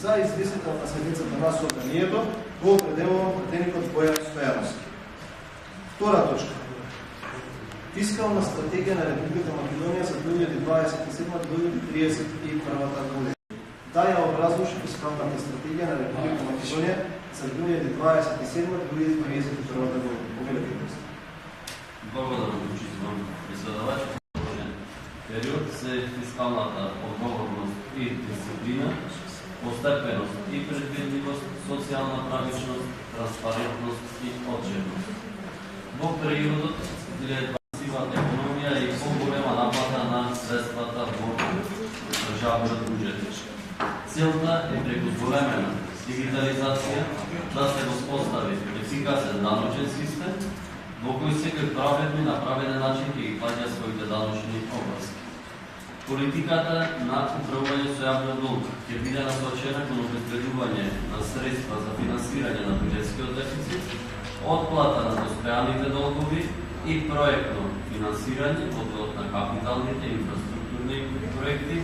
За известител на седницата на собранието го определува пратеникот Бојан Стојановски. Втора точка. Фискална стратегија на Република Македонија за 2027-2031 година. Да ја образлоши фискалната стратегија на Република Македонија за 2027-2031 година. Повелете. Благодарам, учителам председавач. Период се фискалната одговорност и дисциплина, постепеност и предвидливост, социјална правичност, транспарентност и отчетност. Во периодот сивата економија и поголема наплата на средствата во државниот буџет. Целта е преку зголемена дигитализација да се воспостави ефикасен даночен систем во кој секој праведно и на праведен начин ќе ги плаќа своите даночни обврски. Политиката на управување со јавниот долг ќе биде насочена кон обезбедување на средства за финансирање на буџетскиот дефицит, отплата на достојаните долгови и проектно финансирање од на капиталните инфраструктурни проекти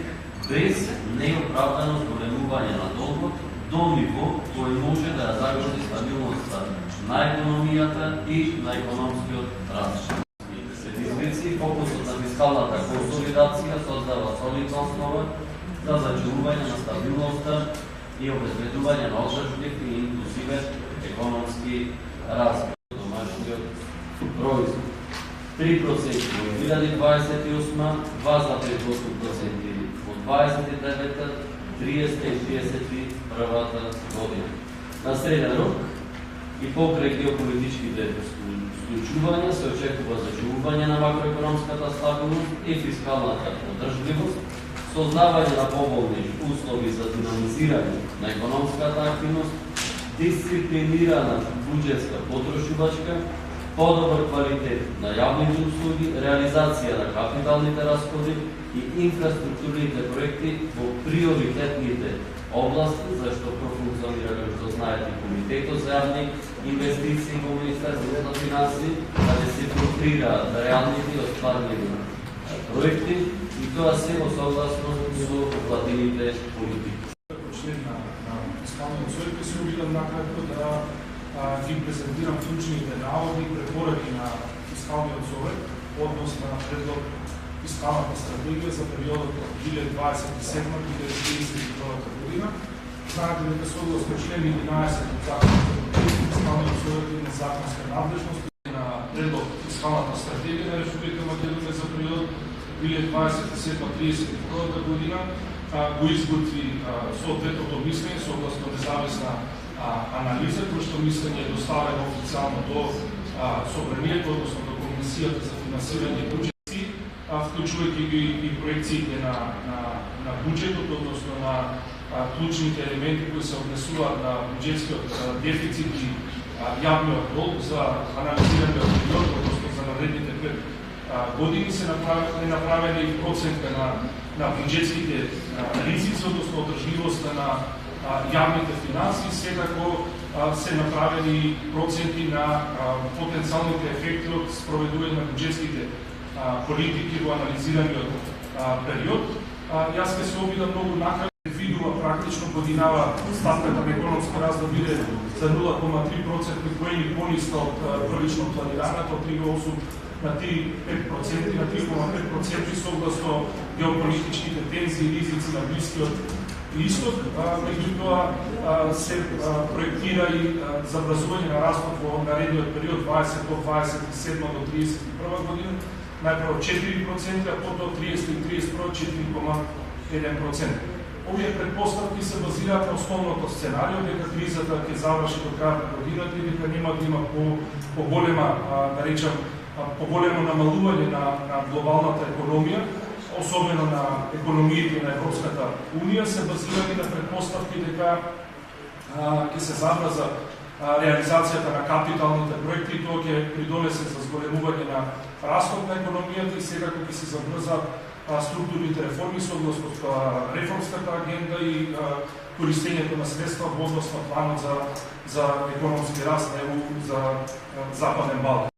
без неоправдано зголемување на долгот до ниво кој може да ја загрози стабилноста на економијата и на економскиот раст. Фокусот на фискалната консолидација создава солидна основа за зачувување на стабилноста и обезбедување на одржлив и инклузивен економски развој. Домашниот производ 3% во 2028, 2,8% во 29-та, 30-та и 31-та година. На среден рок и покрај геополитичките случувања се очекува зачувување на макроекономската стабилност и фискалната одржливост, создавање на поволни услови за динамизирање на економската активност, дисциплинирана буџетска потрошувачка, подобар квалитет на јавните услуги, реализација на капиталните расходи и инфраструктурните проекти во приоритетните области, зашто профункционира, како што знаете, Комитетот за јавни инвестиции во Министерството на финансии, да се профилираат реалните и остварливи проекти и тоа се во согласност со оплатените политики. Како член на фискалниот совет се обидам накратко да ги презентирам клучните наводи и препораки на фискалниот совет односно на предлог фискалната стратегија за периодот од 2027-2031 година. Знаете дека согласно член 11 од Законот за фискалниот совет има законска надлежност на предлог фискалната стратегија на Република Македонија за периодот 2027-2031 година го изготви соодветното мислење согласно независна анализа, кој што мислење е доставено официјално до собранието, односно до Комисијата за финансирање и буџети, вклучувајќи и проекциите на буџетот, односно на клучните елементи кои се однесуваат на буџетскиот дефицит и јавниот долг за анализираниот период, односно за наредните 5 години се направена и проценка на буџетските ризици, односно одржливоста на јавните финанси, секако се направени проценти на потенцијалните ефекти од спроведување на буџетските политики во анализираниот период. Јас ќе се обидам многу накратко видува практично годинава ставката на економски раст да биде за 0,3% поени пониска од првично планираната од 3,8 на 3,5%, на 3,5% согласно геополитичките тензии и ризици на Блискиот Исток, меѓутоа се проектира и забразување на растот во наредниот период 20 до 27 до 31 година, најпрво 4%, а потоа 30 и 31 4,1%. Овие предпоставки се базираат на основното сценарио дека кризата ќе заврши до крајот на годината и дека нема да има поголема, да речам, поголемо намалување на глобалната економија, особено на економиите на Европската Унија, се базирани на предпоставки дека ќе се забрза реализацијата на капиталните проекти и тоа ќе придонесе за зголемување на растот на економијата и секако ќе се забрза структурните реформи согласно реформската агенда и користењето на средства во однос на планот за економски раст на ЕУ за Западен Балкан.